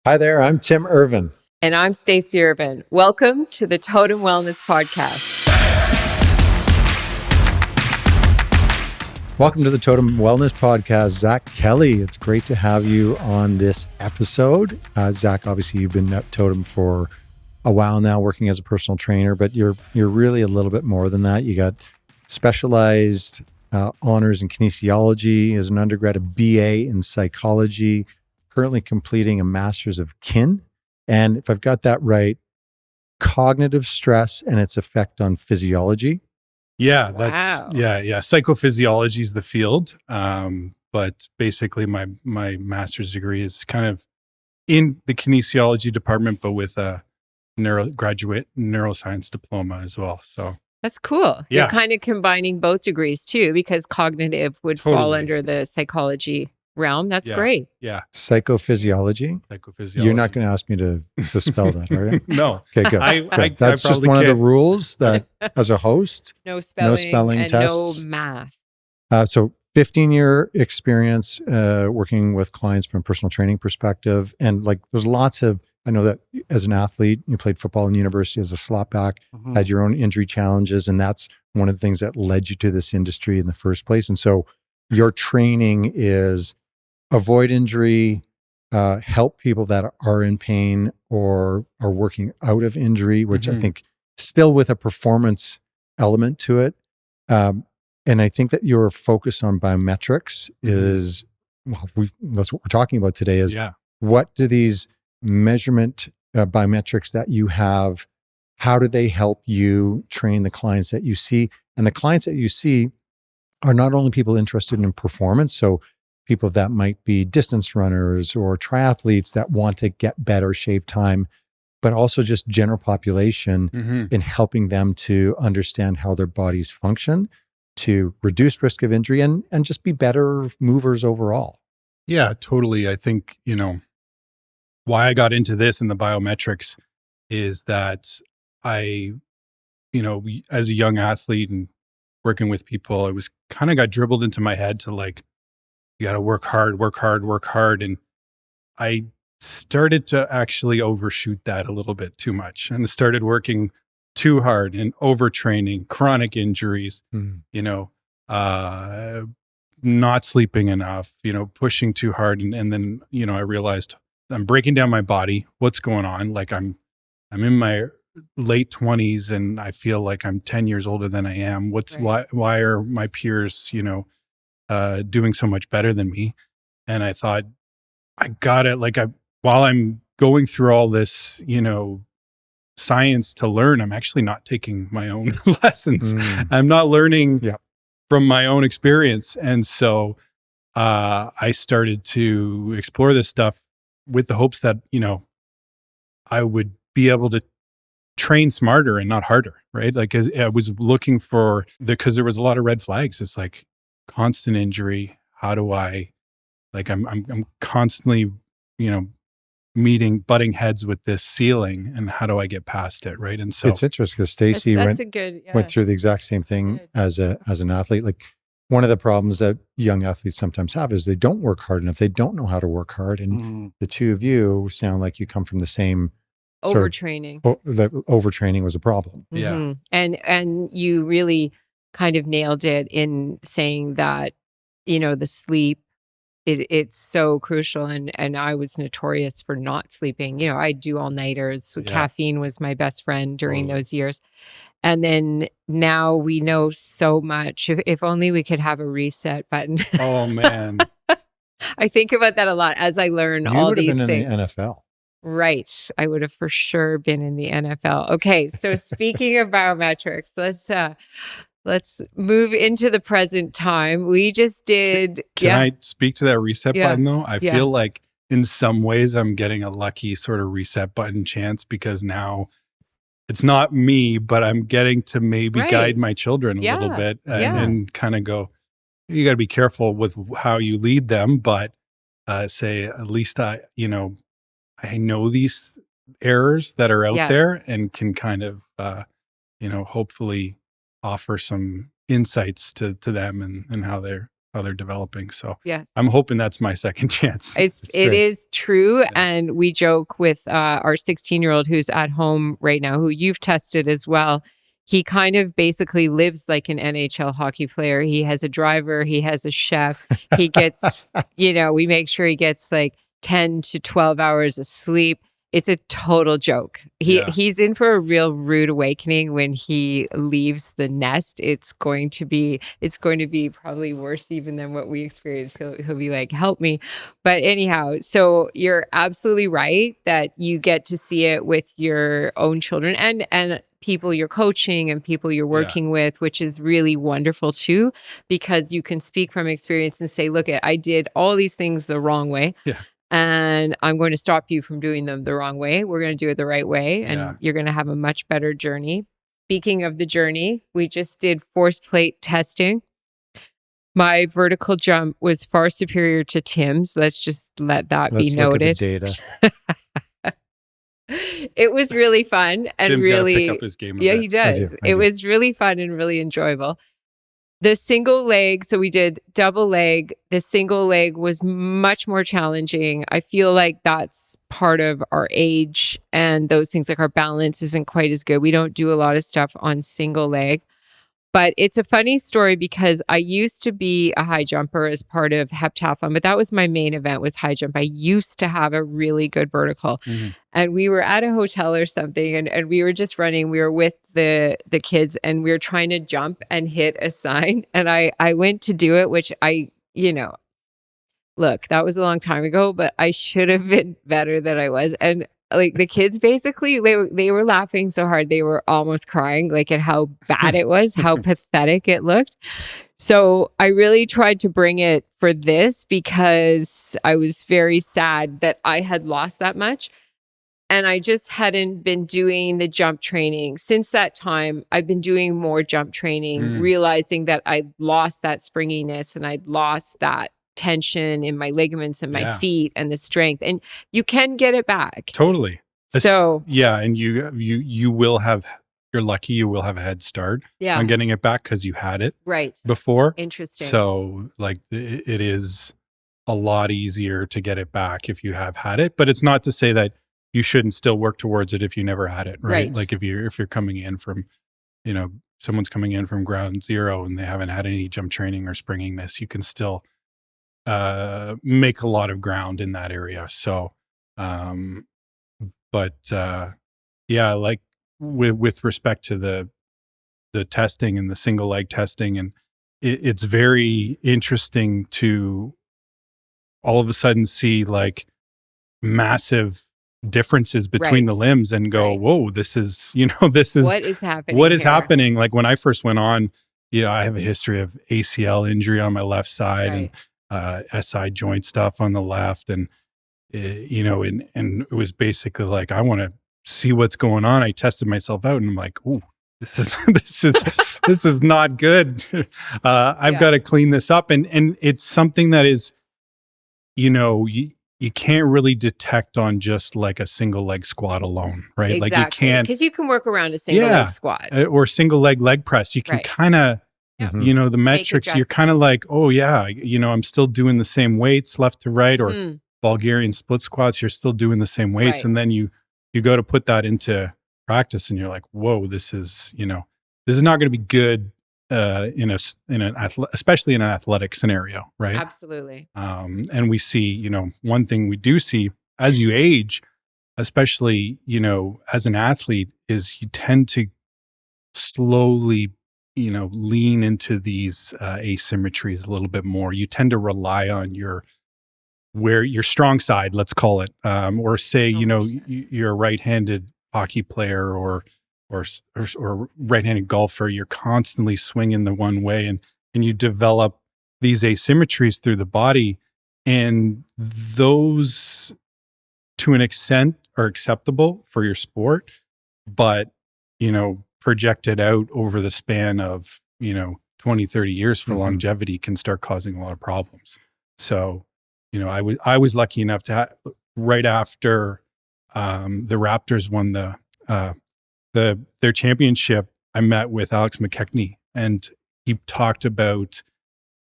Hi there, I'm Tim Irvin. And I'm Stacey Irvin. Welcome to the Totum Wellness Podcast. Welcome to the Totum Wellness Podcast. Zack Kelly, it's great to have you on this episode. Zack, obviously you've been at Totum for a while now working as a personal trainer, but you're really a little bit more than that. You got specialized honors in kinesiology as an undergrad, a BA in psychology, currently completing a master's of kin. And if I've got that right, cognitive stress and its effect on physiology. Yeah, Wow. Psychophysiology is the field. But basically my master's degree is kind of in the kinesiology department, but with a graduate neuroscience diploma as well. So That's cool. Yeah. You're kind of combining both degrees too, because cognitive would fall Totally. under the psychology realm. That's Yeah. great. yeah, Psychophysiology. psychophysiology. You're not going to ask me to spell that, are you? No. Okay, good. I Good. That's just probably one of the can't. rules that as a host. No spelling, spelling and tests. no math. So 15-year experience working with clients from a personal training perspective. And like there's lots of, I know that as an athlete, you played football in university as a slot back, had your own injury challenges. And that's one of the things that led you to this industry in the first place. And so your training is avoid injury, help people that are in pain or are working out of injury, which I think still with a performance element to it. And I think that your focus on biometrics is, well, that's what we're talking about today is Yeah. what do these measurement biometrics that you have, how do they help you train the clients that you see? And the clients that you see are not only people interested in performance, so people that might be distance runners or triathletes that want to get better, shave time, but also just general population in helping them to understand how their bodies function, to reduce risk of injury and just be better movers overall. Yeah, totally. I think, why I got into this in the biometrics is that I, as a young athlete and working with people, I was kind of got dribbled into my head to like, you got to work hard, work hard, work hard. And I started to actually overshoot that a little bit too much and started working too hard and overtraining, chronic injuries, not sleeping enough, pushing too hard. And then, I realized I'm breaking down my body. What's going on? Like I'm in my late 20s and I feel like I'm 10 years older than I am. Why are my peers, doing so much better than me? And I thought, I got it. While I'm going through all this, science to learn, I'm actually not taking my own lessons. I'm not learning from my own experience. And so I started to explore this stuff with the hopes that, I would be able to train smarter and not harder, right? Like I was looking for because there was a lot of red flags. It's like constant injury. How do I, I'm constantly, butting heads with this ceiling, and how do I get past it, right? And so It's interesting because Stacey That's went through the exact same thing as an athlete. Like one of the problems that young athletes sometimes have is they don't work hard enough. They don't know how to work hard. And the two of you sound like you come from the same Overtraining. that overtraining was a problem. Yeah. And you really kind of nailed it in saying that, the sleep, it's so crucial. And I was notorious for not sleeping. I do all-nighters. So caffeine was my best friend during those years. And then now we know so much. If only we could have a reset button. Oh man. I think about that a lot as I learn all these You would have been things. in the NFL. Right. I would have for sure been in the NFL. Okay. So speaking of biometrics, let's move into the present time. We just did. Can I speak to that reset Yeah. button though? I Yeah. feel like in some ways I'm getting a lucky sort of reset button chance because now it's not me, but I'm getting to maybe Right. guide my children a little bit and kind of go, you got to be careful with how you lead them, but say at least I know these errors that are out there and can kind of, hopefully offer some insights to them and how they're developing. So Yes. I'm hoping that's my second chance. It great. is true. Yeah. And we joke with our 16-year-old who's at home right now, who you've tested as well. He kind of basically lives like an NHL hockey player. He has a driver, he has a chef. He gets, we make sure he gets like 10 to 12 hours of sleep. It's a total joke. He's in for a real rude awakening when he leaves the nest. It's going to be probably worse even than what we experienced. He'll be like, help me. But anyhow, so you're absolutely right that you get to see it with your own children and people you're coaching and people you're working with, which is really wonderful too, because you can speak from experience and say, look, I did all these things the wrong way. Yeah. And I'm going to stop you from doing them the wrong way. We're going to do it the right way. And you're going to have a much better journey. Speaking of the journey, we just did force plate testing. My vertical jump was far superior to Tim's. Let's just let that be noted. Look at the data. It was really fun and Tim's really gotta pick up his game a yeah, bit. he does. I It do. was really fun and really enjoyable. The single leg, so we did double leg. The single leg was much more challenging. I feel like that's part of our age and those things, like our balance isn't quite as good. We don't do a lot of stuff on single leg. But it's a funny story because I used to be a high jumper as part of heptathlon, but that was my main event was high jump. I used to have a really good vertical. Mm-hmm. And we were at a hotel or something and we were just running. We were with the kids and we were trying to jump and hit a sign. And I went to do it, which look, that was a long time ago, but I should have been better than I was. And like the kids basically, they were laughing so hard, they were almost crying, like at how bad it was, how pathetic it looked. So I really tried to bring it for this because I was very sad that I had lost that much. And I just hadn't been doing the jump training. Since that time, I've been doing more jump training, realizing that I lost that springiness and I'd lost that tension in my ligaments and my feet and the strength. And you can get it back. Totally. So and you will have, you're lucky you will have a head start on getting it back because you had it before. Interesting. So like it is a lot easier to get it back if you have had it, but it's not to say that you shouldn't still work towards it if you never had it, right? Like if you're coming in from, someone's coming in from ground zero and they haven't had any jump training or springing this, you can still make a lot of ground in that area. So, like with respect to the testing and the single leg testing, and it's very interesting to all of a sudden see like massive differences between the limbs and go, whoa, this is what is happening. Like when I first went on, I have a history of ACL injury on my left side and SI joint stuff on the left. And, and it was basically like, I want to see what's going on. I tested myself out and I'm like, ooh, this is not good. I've got to clean this up. And it's something that is, you can't really detect on just like a single leg squat alone, right? Exactly. Like you can't, because you can work around a single leg squat or single leg press. You can kind of, the metrics, you're kind of like, oh yeah, I'm still doing the same weights left to right, or Bulgarian split squats, you're still doing the same weights. And then you go to put that into practice and you're like, whoa, this is not going to be good especially in an athletic scenario, right? Absolutely. And we see, one thing we do see as you age, especially, as an athlete, is you tend to slowly, lean into these asymmetries a little bit more. You tend to rely on your strong side, let's call it, or say, you're a right-handed hockey player or right-handed golfer, you're constantly swinging the one way and you develop these asymmetries through the body, and those to an extent are acceptable for your sport, but projected out over the span of 20, 30 years for longevity can start causing a lot of problems. So I was lucky enough to right after the Raptors won their championship, I met with Alex McKechnie, and he talked about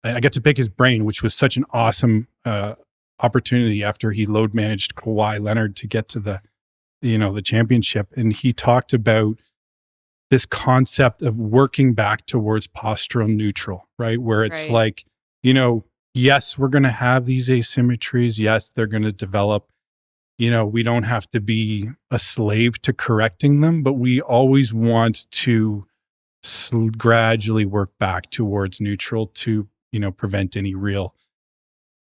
I got to pick his brain, which was such an awesome opportunity after he load managed Kawhi Leonard to get to the championship. And he talked about this concept of working back towards postural neutral, right? Where it's like, yes, we're going to have these asymmetries. Yes, they're going to develop. We don't have to be a slave to correcting them, but we always want to gradually work back towards neutral to, prevent any real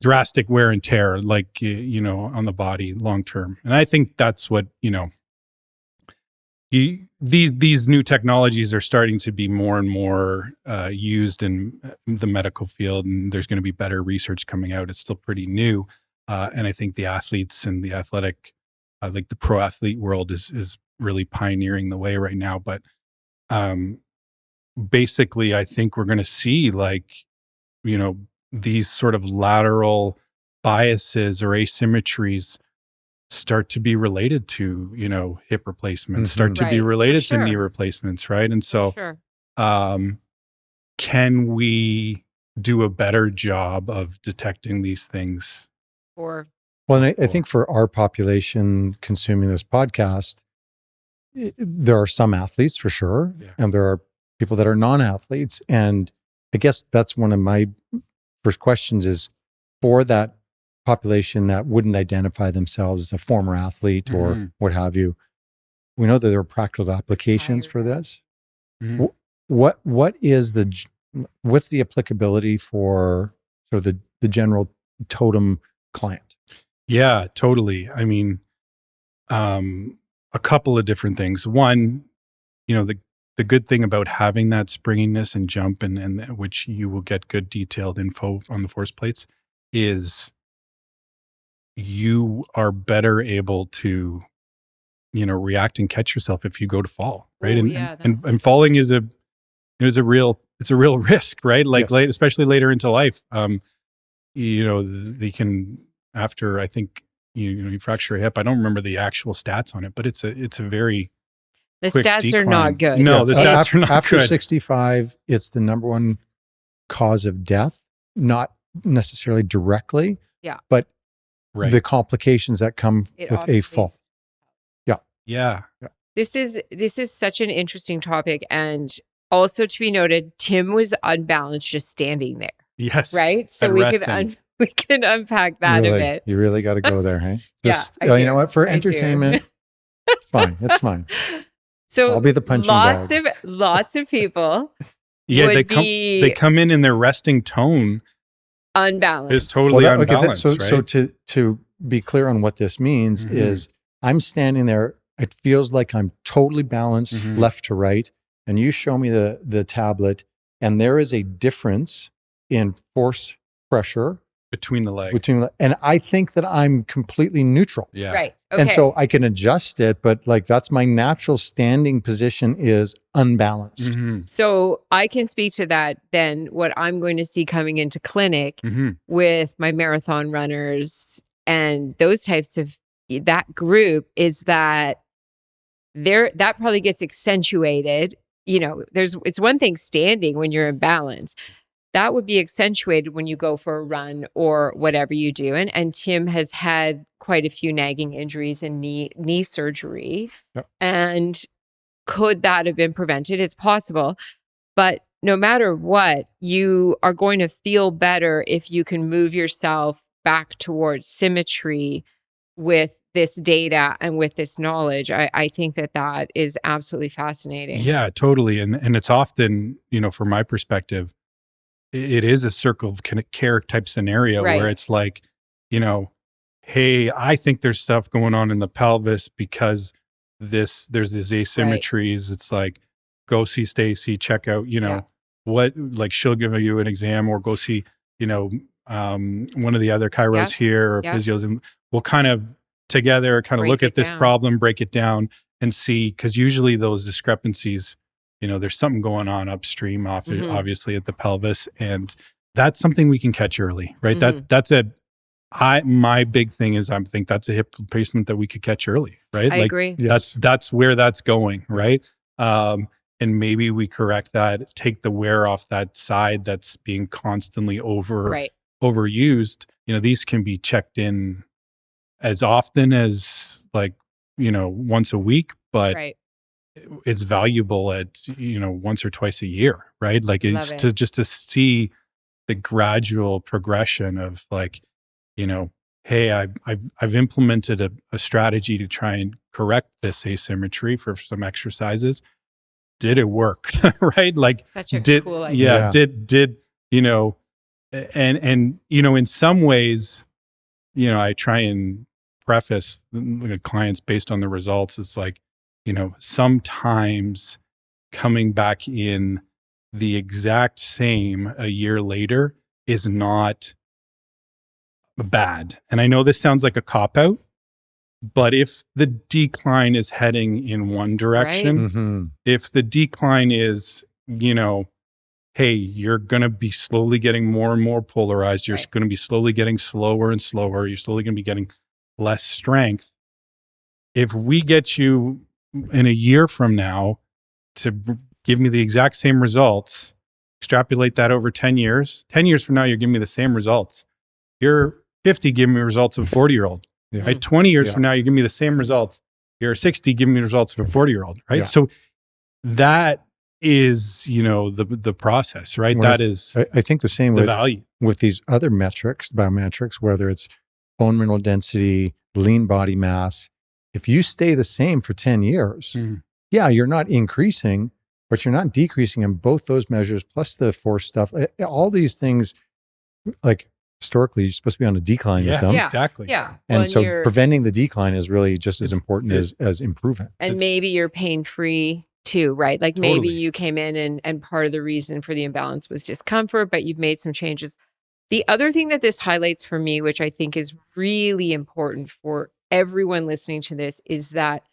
drastic wear and tear, like, on the body long term. And I think that's what, these new technologies are starting to be more and more used in the medical field, and there's going to be better research coming out. It's still pretty new. And I think the athletes and the athletic, like the pro athlete world is really pioneering the way right now. But basically, I think we're going to see these sort of lateral biases or asymmetries start to be related to, hip replacements, start to be related to knee replacements, right? And so can we do a better job of detecting these things? Well, and I think for our population consuming this podcast, there are some athletes for sure, and there are people that are non-athletes. And I guess that's one of my first questions is for that population that wouldn't identify themselves as a former athlete or what have you. We know that there are practical applications for this. What's the applicability for sort of the general Totum client? Yeah, totally. I mean, a couple of different things. One, the good thing about having that springiness and jump and which you will get good detailed info on the force plates is you are better able to, react and catch yourself if you go to fall, right? Ooh, and falling is a real risk, right? Like especially later into life. They can, after I think you fracture a hip. I don't remember the actual stats on it, but it's a very the quick stats decline. Are not good. No, the stats are not after good. 65, it's the number one cause of death, not necessarily directly, but the complications that come with a fall. Yeah. This is such an interesting topic, and also to be noted, Tim was unbalanced just standing there. Yes. Right. So we can unpack that a bit. You really got to go there, hey? You know what? For entertainment, it's fine. It's fine. So I'll be the punching bag. Lots of people. They come in their resting tone. Unbalanced. Is totally unbalanced. Right? So to be clear on what this means is I'm standing there. It feels like I'm totally balanced left to right. And you show me the tablet, and there is a difference in force pressure between the legs. And I think that I'm completely neutral. Yeah. Right. Okay. And so I can adjust it, but that's my natural standing position is unbalanced. So I can speak to that then, what I'm going to see coming into clinic with my marathon runners and those types of that group is that that probably gets accentuated. It's one thing standing when you're in balance. That would be accentuated when you go for a run or whatever you do. And Tim has had quite a few nagging injuries and knee surgery. Yep. And could that have been prevented? It's possible. But no matter what, you are going to feel better if you can move yourself back towards symmetry with this data and with this knowledge. I think that is absolutely fascinating. Yeah, totally. And it's often, from my perspective, it is a circle of care type scenario where it's like, hey, I think there's stuff going on in the pelvis because there's these asymmetries. It's like, go see Stacy, check out, what, like she'll give you an exam, or go see, one of the other chiros here or physios, and we'll kind of together look at this problem, break it down and see, because usually those discrepancies, there's something going on upstream, obviously at the pelvis, and that's something we can catch early, right? My big thing is I think that's a hip replacement that we could catch early, right? I agree. That's where that's going, right? And and maybe we correct that, take the wear off that side that's being constantly Right. overused. These can be checked in as often as like, once a week, but Right. it's valuable at, once or twice a year, right? Like Love it's it. just to see the gradual progression of like, hey, I've implemented a strategy to try and correct this asymmetry for some exercises. Did it work? Right? Like Such a cool idea. Yeah. did and in some ways, I try and preface the clients based on the results. It's like, sometimes coming back in the exact same a year later is not bad. And I know this sounds like a cop out, but if the decline is heading in one direction, Mhm. if the decline is, hey, you're going to be slowly getting more and more polarized, you're Right. going to be slowly getting slower and slower, you're slowly going to be getting less strength. If we get you in a year from now to give me the exact same results, extrapolate that over 10 years, 10 years from now, you're giving me the same results. You're 50, giving me results of a 40-year-old. Yeah. Right? 20 years Yeah. from now, you give me the same results. You're 60, giving me the results of a 40-year-old, right? Yeah. So that is, the process, right? Well, That is I think the same the with value. these other metrics, biometrics, whether it's bone mineral density, lean body mass. If you stay the same for 10 years, yeah, you're not increasing, but you're not decreasing in both those measures, plus the force stuff. All these things, like historically, you're supposed to be on a decline with them. Yeah. Exactly. Yeah. And Well, so you're- preventing the decline is really just as It's- important as improving. and it's- maybe you're pain free too, right? Like maybe Totally. you came in and part of the reason for the imbalance was discomfort, but you've made some changes. The other thing that this highlights for me, which I think is really important for everyone listening to this, is that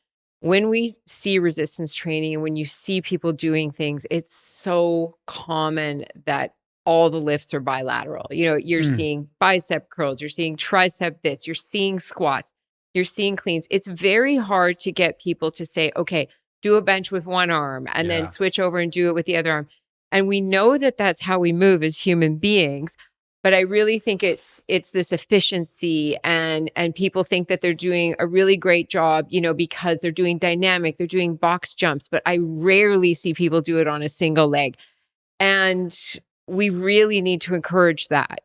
when we see resistance training and when you see people doing things, it's so common that all the lifts are bilateral. You're seeing bicep curls, you're seeing tricep this, you're seeing squats, you're seeing cleans. It's very hard to get people to say, okay, do a bench with one arm and then Yeah. switch over and do it with the other arm. And we know that that's how we move as human beings. But I really think it's this efficiency and people think that they're doing a really great job, because they're doing dynamic, they're doing box jumps, but I rarely see people do it on a single leg. And we really need to encourage that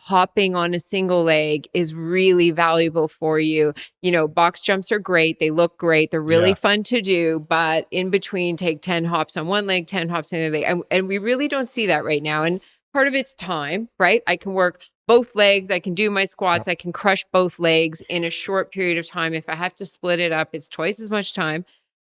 hopping on a single leg is really valuable for you. Box jumps are great. They look great. They're really Yeah. fun to do, but in between take 10 hops on one leg, 10 hops on the other leg. And we really don't see that right now. And part of it's time, right? I can work both legs. I can do my squats. I can crush both legs in a short period of time. If I have to split it up, it's twice as much time.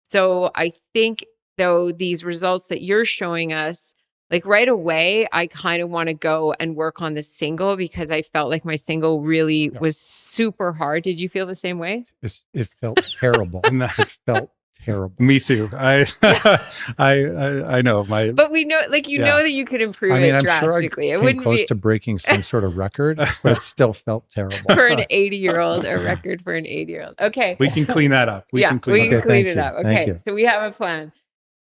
So I think though these results that you're showing us, like right away, I kind of want to go and work on the single because I felt like my single really was super hard. Did you feel the same way? It felt terrible. It felt terrible. Me too. I know my. But we know, like, know that you could improve it I'm drastically. sure I It came wouldn't close be to breaking some sort of record, but it still felt terrible. for an 80-year-old, a record for an 80-year-old. Okay. We can clean that up. We can clean it up. it Thank up. you. Thank Okay. you. So we have a plan.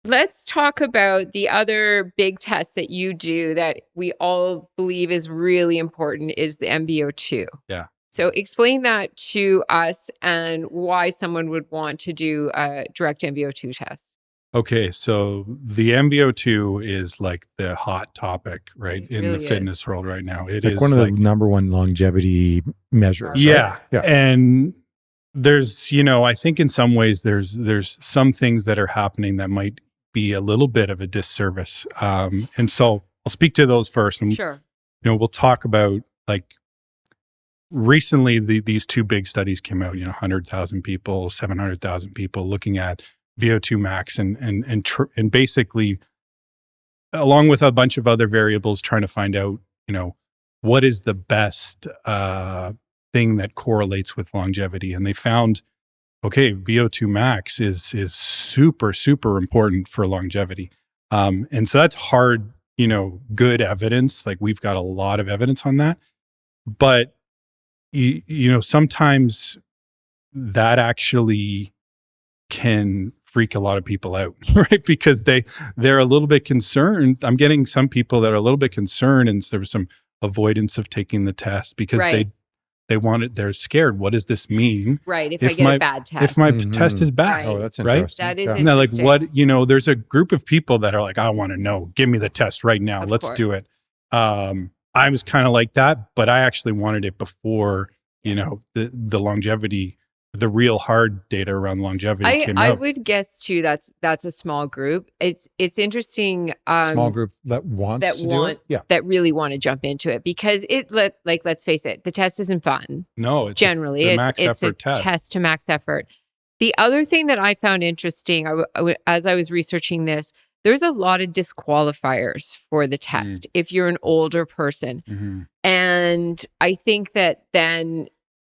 Let's talk about the other big test that you do that we all believe is really important is the MVO2. Yeah. So explain that to us and why someone would want to do a direct MVO2 test. Okay, so the MVO2 is like the hot topic, right, It in really the is. fitness world right now. It Like is one of like the number one longevity measures. yeah. Right? Yeah. And there's, I think in some ways there's some things that are happening that might be a little bit of a disservice. And so I'll speak to those first. And, Sure. we'll talk about like recently these two big studies came out, 100,000 people, 700,000 people looking at VO2 max and basically along with a bunch of other variables trying to find out, what is the best thing that correlates with longevity. And they found, okay, VO2 max is super, super important for longevity. And so that's hard, good evidence. Like we've got a lot of evidence on that. But, sometimes that actually can, freak a lot of people out, right? Because they're a little bit concerned. I'm getting some people that are a little bit concerned, and there was some avoidance of taking the test because they're scared. What does this mean? Right. If I get a bad test. If my test is bad. Right. Oh, that's Right? interesting. That is Yeah. interesting. Now, like there's a group of people that are like, I want to know, give me the test right now. Of Let's course. do it. I was kind of like that, but I actually wanted it before, the longevity, the real hard data around longevity came out. I would guess too, that's a small group. It's interesting. Small group that wants to do it. Yeah. That really want to jump into it because let's face it, the test isn't fun. No, it's generally it's a test to max effort. The other thing that I found interesting, as I was researching this, there's a lot of disqualifiers for the test if you're an older person. Mm-hmm. And I think that then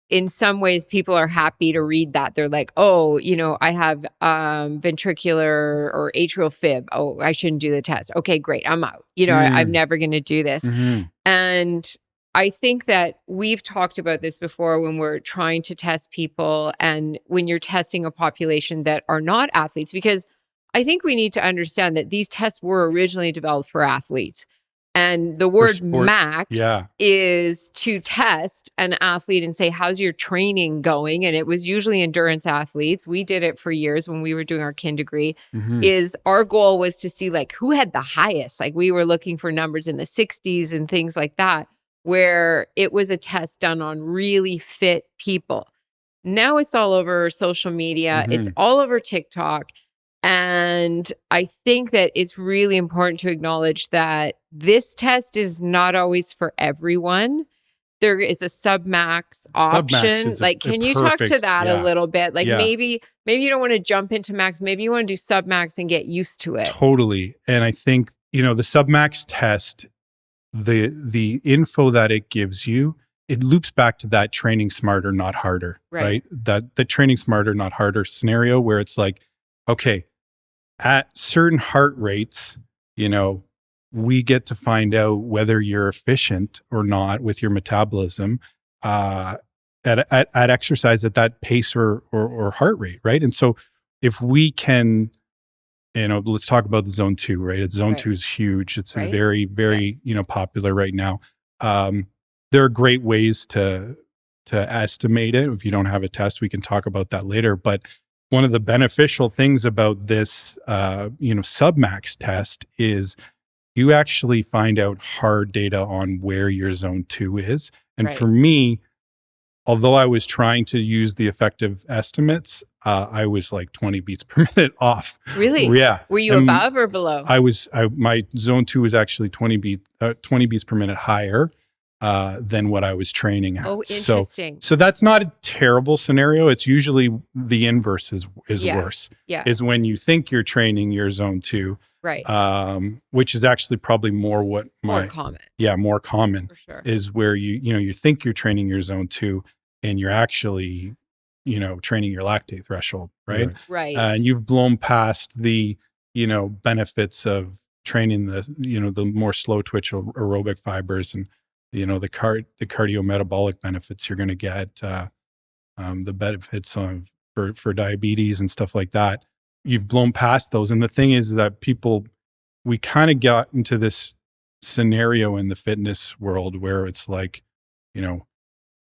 in some ways people are happy to read that. They're like, oh, I have ventricular or atrial fib. Oh, I shouldn't do the test. Okay, great. I'm out. I'm never going to do this. Mm-hmm. And I think that we've talked about this before when we're trying to test people and when you're testing a population that are not athletes, because I think we need to understand that these tests were originally developed for athletes. And the word max is to test an athlete and say, how's your training going? And it was usually endurance athletes. We did it for years when we were doing our kin degree. Is our goal was to see like who had the highest. Like we were looking for numbers in the 60s and things like that, where it was a test done on really fit people. Now it's all over social media. It's all over TikTok. And I think that it's really important to acknowledge that this test is not always for everyone. There is a Submax option. Like, can you talk to that a little bit? Like maybe you don't want to jump into max. Maybe you want to do Submax and get used to it. Totally. And I think, the Submax test, the info that it gives you, it loops back to that training smarter, not harder, right? That the training smarter, not harder scenario where it's like, okay, at certain heart rates, we get to find out whether you're efficient or not with your metabolism at exercise at that pace or heart rate, right? And so if we can, let's talk about the zone 2, right? Zone 2 is huge. It's a very, very, popular right now. There are great ways to estimate it. If you don't have a test, we can talk about that later. But one of the beneficial things about this, Submax test is you actually find out hard data on where your zone 2 is. And for me, although I was trying to use the effective estimates, I was like 20 beats per minute off. Really? Yeah. Were you above or below? My zone 2 was actually 20 beats per minute higher than what I was training at. Oh, interesting. So that's not a terrible scenario. It's usually the inverse is worse. Yeah. Is when you think you're training your zone 2. Right. Which is actually probably more common. Yeah, more common. For sure. Is where you think you're training your zone 2 and you're actually, training your lactate threshold, right? Right. And you've blown past the, benefits of training the more slow twitch aerobic fibers and the cardiometabolic benefits you're going to get, the benefits for diabetes and stuff like that. You've blown past those. And the thing is that we kind of got into this scenario in the fitness world where it's like,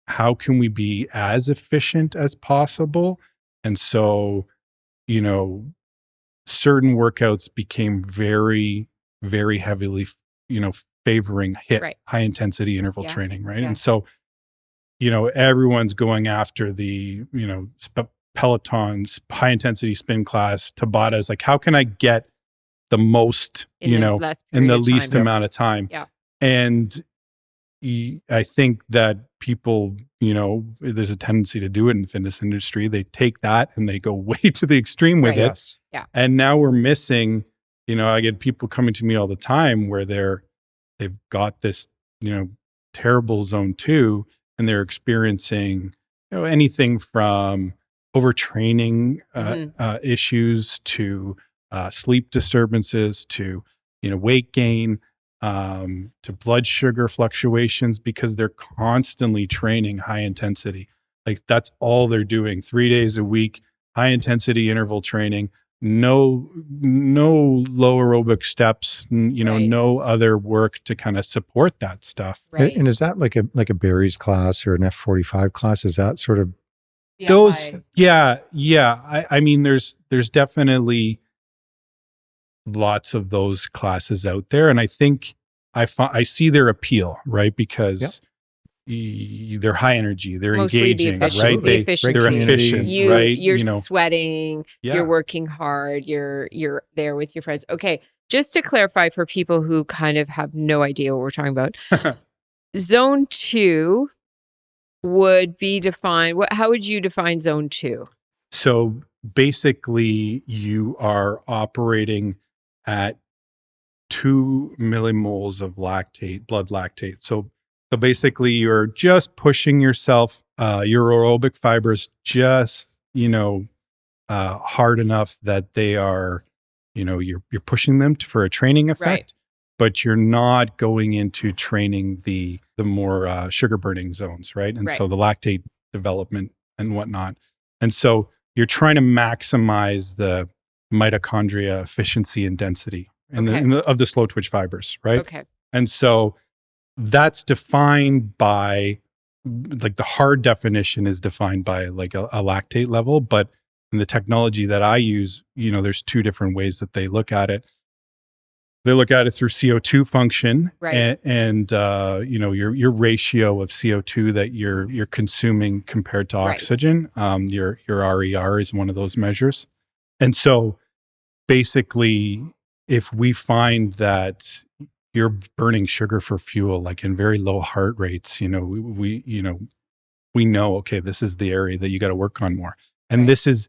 how can we be as efficient as possible? And so, certain workouts became very, very heavily, favoring high intensity interval training. Right. Yeah. And so, everyone's going after the, Peloton's high intensity spin class, Tabatas, like how can I get the most, in the least amount of time? Yeah. And I think that people, there's a tendency to do it in the fitness industry. They take that and they go way to the extreme with it. Yes. Yeah. And now we're missing, I get people coming to me all the time where they've got this, terrible zone 2 and they're experiencing, anything from overtraining issues to sleep disturbances to, weight gain, to blood sugar fluctuations because they're constantly training high intensity. Like that's all they're doing 3 days a week, high intensity interval training. no low aerobic steps, Right. no other work to kind of support that stuff. Right. And is that like a Barry's class or an F45 class? Is that sort of Those, Yes. I mean, there's definitely lots of those classes out there, and I think I see their appeal, right? Because they're high energy, they're Mostly the engaging, efficient, right? the efficiency. They're efficient, right? You're sweating, Yeah. you're working hard, you're there with your friends. Okay, just to clarify for people who kind of have no idea what we're talking about, zone 2 would be defined. How would you define zone 2? So basically, you are operating at 2 millimoles of lactate, blood lactate. So basically, you're just pushing yourself, your aerobic fibers just, hard enough that they are, you're pushing them for a training effect, Right. but you're not going into training the more sugar burning zones, right? And Right. so the lactate development and whatnot. And so you're trying to maximize the mitochondria efficiency and density of the slow twitch fibers, right? Okay. And so that's defined by, like, the hard definition is defined by like a lactate level, but in the technology that I use, there's two different ways that they look at it. They look at it through CO2 function, Right. and your ratio of CO2 that you're consuming compared to Right. oxygen. Your RER is one of those measures, and so basically, if we find that you're burning sugar for fuel, like in very low heart rates, we know, okay, this is the area that you got to work on more, and Right. this is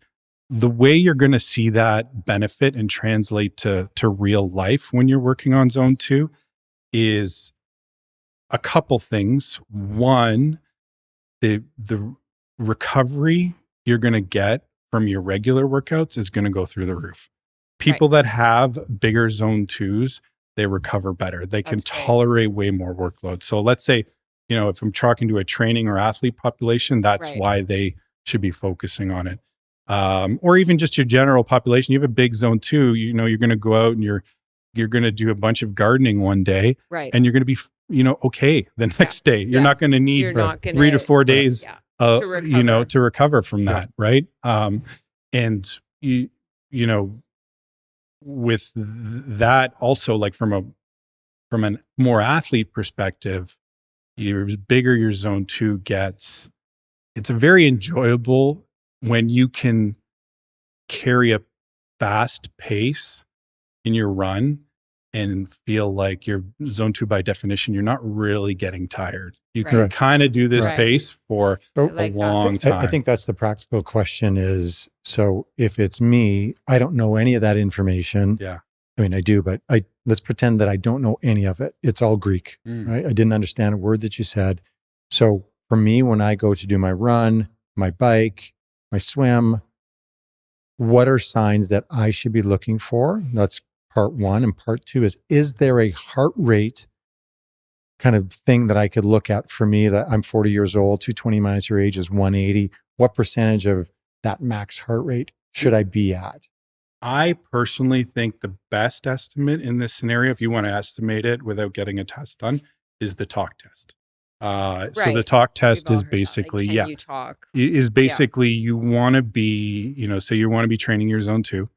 the way you're going to see that benefit and translate to real life when you're working on zone 2 is a couple things. One, the recovery you're going to get from your regular workouts is going to go through the roof. People that have bigger zone 2s, they recover better. They can That's right. tolerate way more workload. So let's say, if I'm talking to a training or athlete population, that's Right. why they should be focusing on it. Or even just your general population. You have a big zone 2, you're going to go out and you're going to do a bunch of gardening one day, Right. and you're going to be, okay the next day. You're not going to need You're not gonna, 3 to 4 days, to recover. to recover from Yeah. that, right? And with that also, like from a more athlete perspective, the bigger your zone 2 gets, it's a very enjoyable when you can carry a fast pace in your run and feel like your zone 2, by definition, you're not really getting tired. You can Right. kind of do this Right. pace for Oh, I like a that. long time. I think that's the practical question is, so if it's me, I don't know any of that information. Yeah. I mean, I do, but let's pretend that I don't know any of it. It's all Greek, right? I didn't understand a word that you said. So for me, when I go to do my run, my bike, my swim, what are signs that I should be looking for? That's part one. And part two is there a heart rate kind of thing that I could look at for me? That I'm 40 years old, 220 minus your age is 180. What percentage of that max heart rate should I be at? I personally think the best estimate in this scenario, if you want to estimate it without getting a test done, is the talk test. So the talk test is basically, Can you talk? is basically you want to be, so you want to be training your zone 2.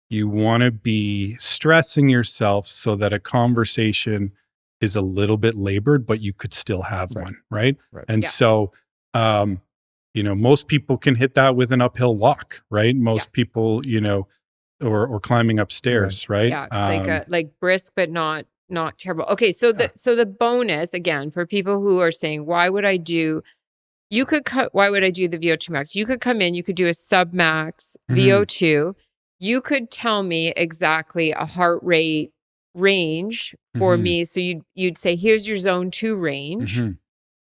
You want to be stressing yourself so that a conversation is a little bit labored, but you could still have one, right? And so, most people can hit that with an uphill walk, right? Most people, or climbing upstairs, right? Yeah, it's like brisk, but not terrible. Okay, so the bonus, again, for people who are saying, why would I do the VO2 Max? You could come in, you could do a Submax VO2. You could tell me exactly a heart rate range for me. So you'd say, here's your zone 2 range.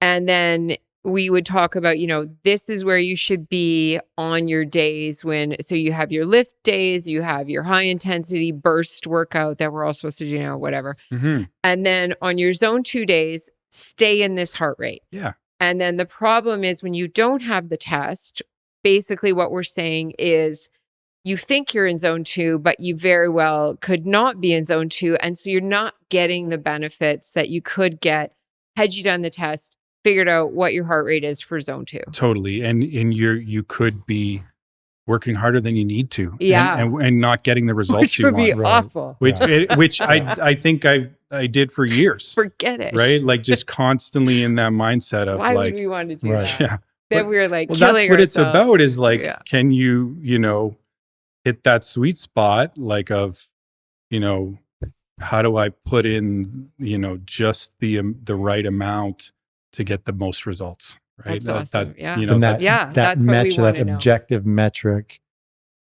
And then we would talk about, this is where you should be on your days so you have your lift days, you have your high intensity burst workout that we're all supposed to do, whatever. And then on your zone 2 days, stay in this heart rate. Yeah. And then the problem is when you don't have the test, basically what we're saying is you think you're in zone 2, but you very well could not be in zone 2. And so you're not getting the benefits that you could get had you done the test, figured out what your heart rate is for zone 2. Totally. And you could be working harder than you need to, Yeah. and not getting the results Which you would be want. awful. Which I think I did for years. Forget it. Right? Like just constantly in that mindset of Why like, would we want to do Right. that? yeah. Then we were like, Well, killing that's what it's ourselves. about is like, Yeah. can you, hit that sweet spot, like of, how do I put in, just the right amount to get the most results, right? That's awesome. Yeah. And that that's what we metric, wanna that know. objective metric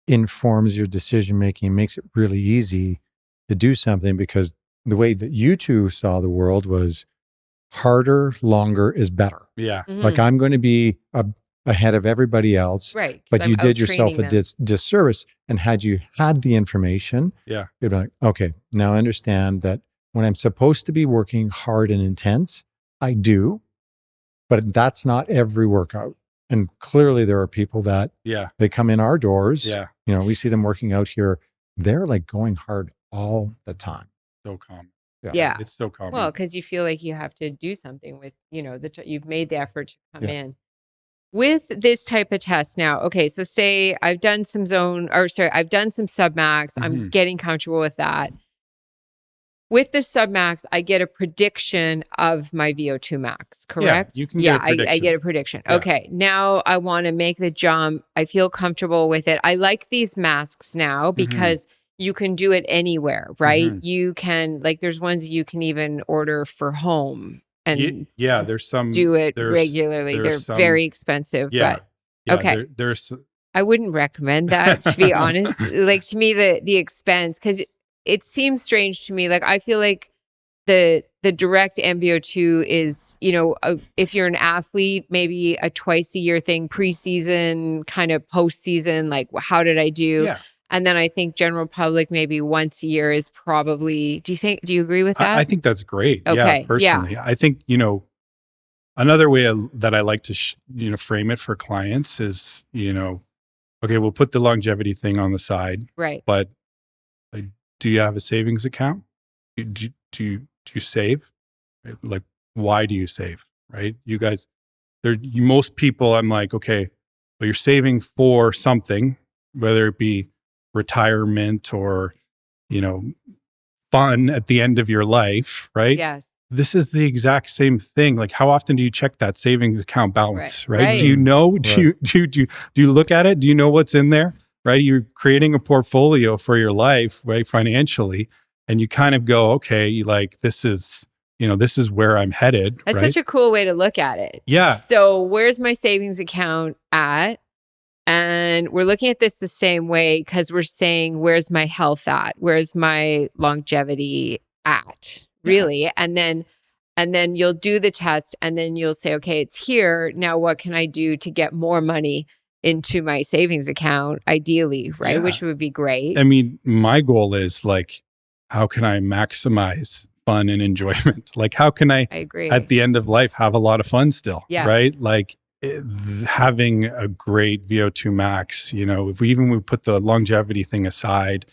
informs your decision making, makes it really easy to do something, because the way that you two saw the world was harder, longer is better. Yeah. Like I'm going to be ahead of everybody else, Right. 'cause but I'm you did yourself outtraining a them. disservice. And had you had the information, Yeah. you'd be like, okay, now I understand that when I'm supposed to be working hard and intense, I do, but that's not every workout. And clearly there are people that Yeah. they come in our doors, Yeah. we see them working out here. They're like going hard all the time. So common. Yeah. It's so common. Well, because you feel like you have to do something with, you've made the effort to come in. With this type of test now, okay, so say I've done some I've done some Submax. I'm getting comfortable with that. With the Submax, I get a prediction of my VO2 max, correct? you can get a prediction. I get a prediction. Yeah. Okay, now I want to make the jump. I feel comfortable with it. I like these masks now because you can do it anywhere, right? You can, like, there's ones you can even order for home and there's some do it regularly. They're very expensive, but okay. There's I wouldn't recommend that, to be honest. Like, to me, the expense, because it seems strange to me. Like, I feel like the direct MBO2 is, if you're an athlete, maybe a twice a year thing, preseason, kind of postseason, like, how did I do? Yeah. And then I think general public, maybe once a year is probably, do you agree with that? I think that's great. Okay. Yeah, personally. I think, another way that I like to, frame it for clients is, okay, we'll put the longevity thing on the side. Right. But do you have a savings account? Do you save? Like, why do you save? Right? You guys, most people, I'm like, okay, well, you're saving for something, whether it be retirement or, fun at the end of your life, right? Yes. This is the exact same thing. Like, how often do you check that savings account balance, right? Right. Do you know, do you look at it? Do you know what's in there, right? You're creating a portfolio for your life, right? Financially. And you kind of go, okay, like, this is where I'm headed. That's right? such a cool way to look at it. Yeah. So where's my savings account at? And we're looking at this the same way because we're saying, where's my health at? Where's my longevity at? Really? And then you'll do the test and then you'll say, okay, it's here. Now what can I do to get more money into my savings account, ideally, right? Yeah. Which would be great. I mean, my goal is like, how can I maximize fun and enjoyment? Like, how can I agree. At the end of life, have a lot of fun still, right? Like, having a great VO2 max, if we put the longevity thing aside,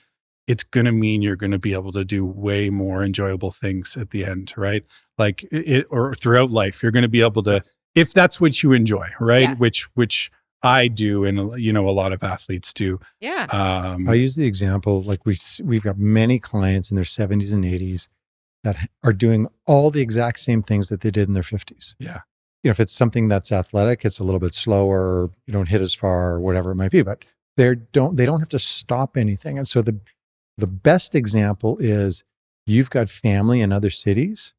it's going to mean you're going to be able to do way more enjoyable things at the end, right? Like or throughout life, you're going to be able to, if that's what you enjoy, right? Yes. Which I do, and a lot of athletes do. Yeah. I use the example, like we've got many clients in their 70s and 80s that are doing all the exact same things that they did in their 50s. Yeah. If it's something that's athletic, it's a little bit slower, you don't hit as far or whatever it might be, but they don't have to stop anything. And so the best example is you've got family in other cities.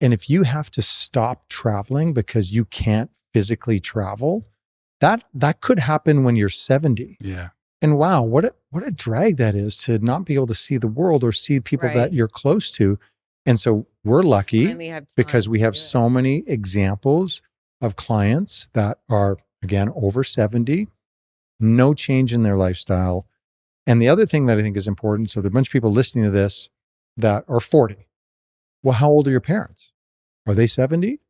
And if you have to stop traveling because you can't physically travel, that could happen when you're 70. Yeah. And wow, what a drag that is to not be able to see the world or see people that you're close to. And so we're lucky because we have so many examples of clients that are, again, over 70, no change in their lifestyle. And the other thing that I think is important, so there are a bunch of people listening to this that are 40. Well, how old are your parents? Are they 70?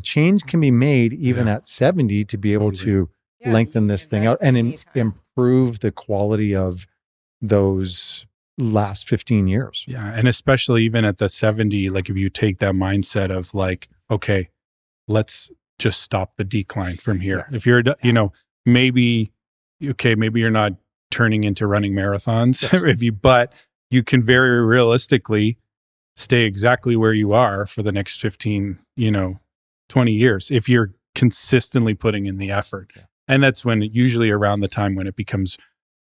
Change can be made even at 70 to be able to lengthen this thing out and improve the quality of those last 15 years. Yeah. And especially even at the 70, like if you take that mindset of like, okay, let's just stop the decline from here. If you're, maybe you're not turning into running marathons, but you can very realistically stay exactly where you are for the next 15, 20 years if you're consistently putting in the effort. Yeah. And that's when usually around the time when it becomes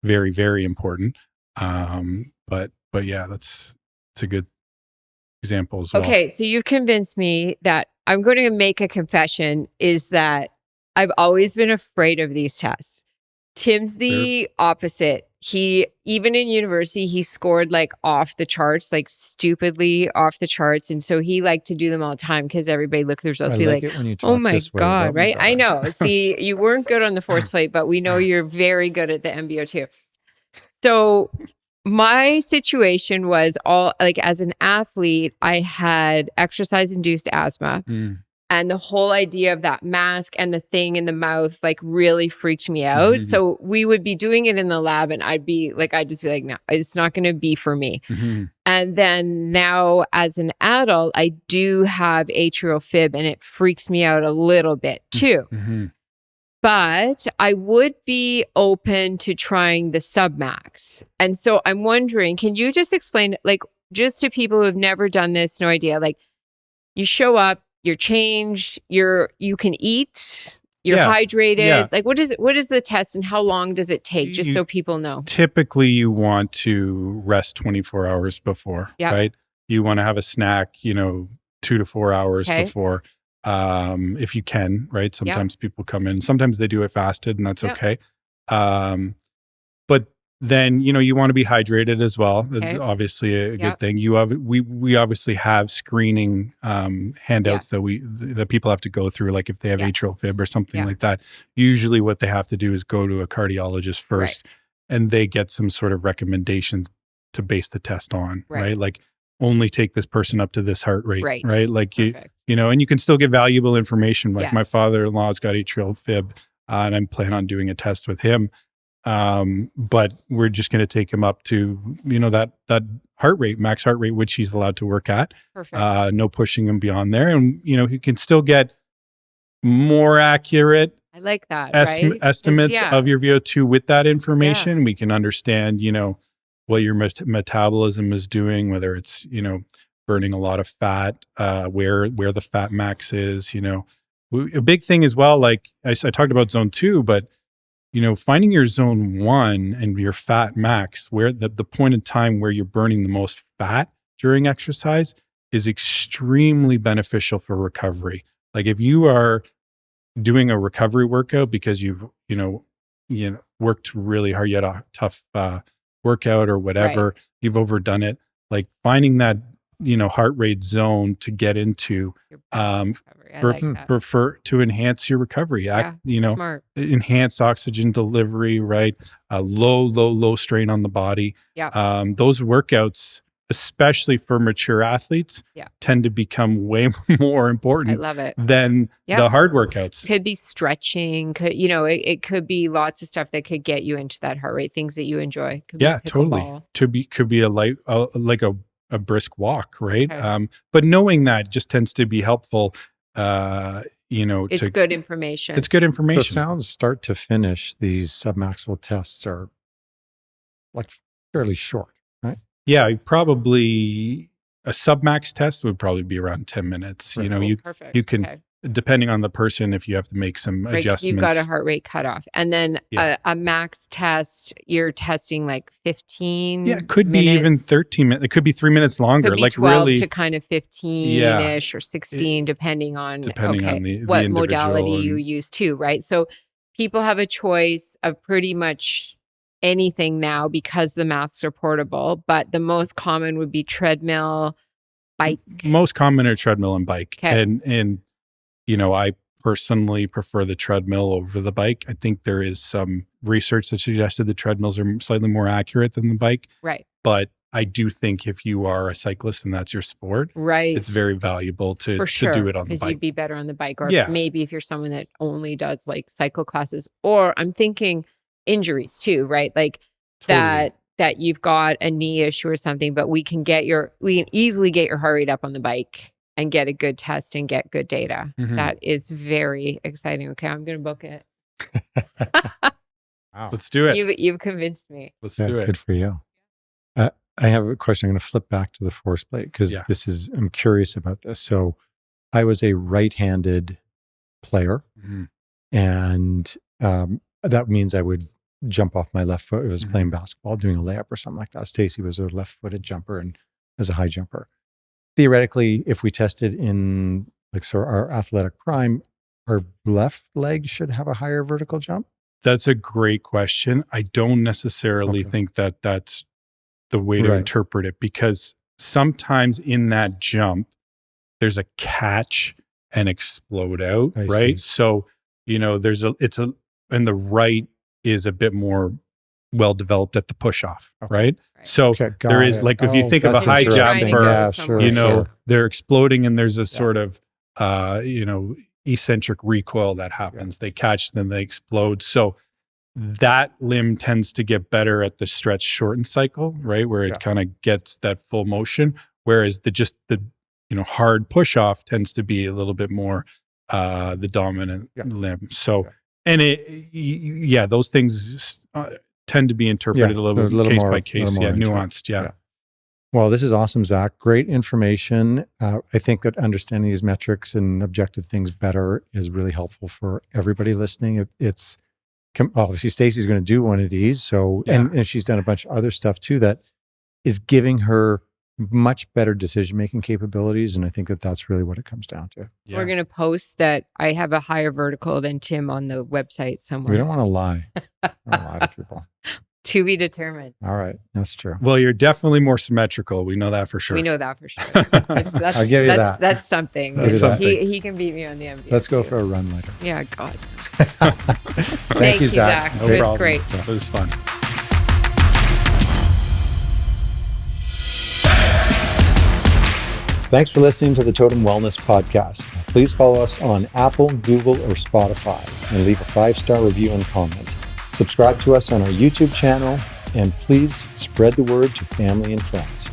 very, very important. But yeah, it's a good example as well. Okay, so you've convinced me that I'm going to make a confession is that I've always been afraid of these tests. Tim's the opposite. He, even in university, he scored like off the charts, like stupidly off the charts. And so he liked to do them all the time because everybody look at their results and be like, oh my God, right? I know. See, you weren't good on the force plate, but we know you're very good at the MBO2. So my situation was all like as an athlete, I had exercise induced asthma. And the whole idea of that mask and the thing in the mouth like really freaked me out. So we would be doing it in the lab and I'd just be like, no, it's not going to be for me. And then now as an adult, I do have atrial fib and it freaks me out a little bit too. But I would be open to trying the Submax. And so I'm wondering, can you just explain, like, just to people who have never done this, no idea, like you show up, you're changed, you can eat, you're hydrated. Yeah. Like what is the test and how long does it take? Just so people know. Typically you want to rest 24 hours before, right? You want to have a snack, 2 to 4 hours before, if you can, right? Sometimes people come in, sometimes they do it fasted and that's okay. But then, you want to be hydrated as well. That's obviously a good thing. We obviously have screening handouts that people have to go through, like if they have atrial fib or something like that. Usually what they have to do is go to a cardiologist first and they get some sort of recommendations to base the test on, right? Like only take this person up to this heart rate, right? Like, and you can still get valuable information. Like my father-in-law's got atrial fib and I'm planning on doing a test with him. But we're just going to take him up to, that heart rate, max heart rate, which he's allowed to work at. No pushing him beyond there. And, he can still get more accurate I like that, estimates of your VO2 with that information. We can understand, what your metabolism is doing, whether it's, burning a lot of fat, where the fat max is, a big thing as well. Like I talked about zone 2, but finding your zone 1 and your fat max, where the point in time where you're burning the most fat during exercise is extremely beneficial for recovery. Like if you are doing a recovery workout because you've, worked really hard, you had a tough workout or whatever, you've overdone it, like finding that, heart rate zone to get into, to enhance your recovery, smart. Enhanced oxygen delivery, right? Low strain on the body. Those workouts, especially for mature athletes, tend to become way more important than the hard workouts. Could be stretching, it could be lots of stuff that could get you into that heart rate, things that you enjoy. Could be totally. Could be like a brisk walk, right? But knowing that just tends to be helpful. It's good information. It's good information. So it sounds start to finish, these submaximal tests are like fairly short, right? Yeah, probably a Submax test would probably be around 10 minutes. You can, depending on the person, if you have to make some adjustments. You've got a heart rate cutoff. And then a max test, you're testing like 15 it could be even 13 minutes. It could be 3 minutes longer. Could be like 12 really to kind of 15-ish or 16, depending on what modality you use too, right? So people have a choice of pretty much anything now because the masks are portable, but the most common would be treadmill, bike. Most common are treadmill and bike. And I personally prefer the treadmill over the bike. I think there is some research that suggested the treadmills are slightly more accurate than the bike. Right. But I do think if you are a cyclist and that's your sport, Right. it's very valuable to For sure, do it on the because bike. you'd be better on the bike, or Yeah. maybe if you're someone that only does like cycle classes, or I'm thinking injuries too, right? Like Totally. that you've got a knee issue or something, but we can easily get your heart rate up on the bike and get a good test and get good data. Mhm. That is very exciting. Okay, I'm going to book it. Wow. Let's do it. You've convinced me. Let's Yeah, do it. good for you. I have a question. I'm going to flip back to the force plate because Yeah. I'm curious about this. So I was a right-handed player, Mhm. and that means I would jump off my left foot. If I was Mhm. playing basketball, doing a layup or something like that. Stacy was a left-footed jumper and as a high jumper. Theoretically, if we tested in our athletic prime, our left leg should have a higher vertical jump. That's a great question. I don't necessarily Okay. think that that's the way to Right. interpret it, because sometimes in that jump, there's a catch and explode out, I right? see. So, and the right is a bit more well developed at the push off, Okay. right? Right. So Okay, got there is it. like, if you think of a that's high interesting. jumper, Yeah, somewhere. sure, sure. they're exploding and there's a sort of, eccentric recoil that happens. They catch, then they explode. So that limb tends to get better at the stretch shortened cycle, right? Where it kind of gets that full motion. Whereas the hard push off tends to be a little bit more the dominant limb. So, and those things tend to be interpreted a little case by case. Yeah, nuanced. Yeah. Well, this is awesome, Zach. Great information. I think that understanding these metrics and objective things better is really helpful for everybody listening. It's obviously Stacy's going to do one of these. So, and she's done a bunch of other stuff too that is giving her much better decision-making capabilities. And I think that that's really what it comes down to. Yeah. We're going to post that I have a higher vertical than Tim on the website somewhere. We don't want to lie. I don't lie to people. To be determined. All right. That's true. Well, you're definitely more symmetrical. We know that for sure. We know that for sure. I'll give you that. That's something. That's something. He can beat me on the MBA. Let's go for a run later. Yeah, God. Thank you, Zach. It was problem. great. It was fun. Thanks for listening to the Totum Wellness Podcast. Please follow us on Apple, Google, or Spotify and leave a 5-star review and comment. Subscribe to us on our YouTube channel, and please spread the word to family and friends.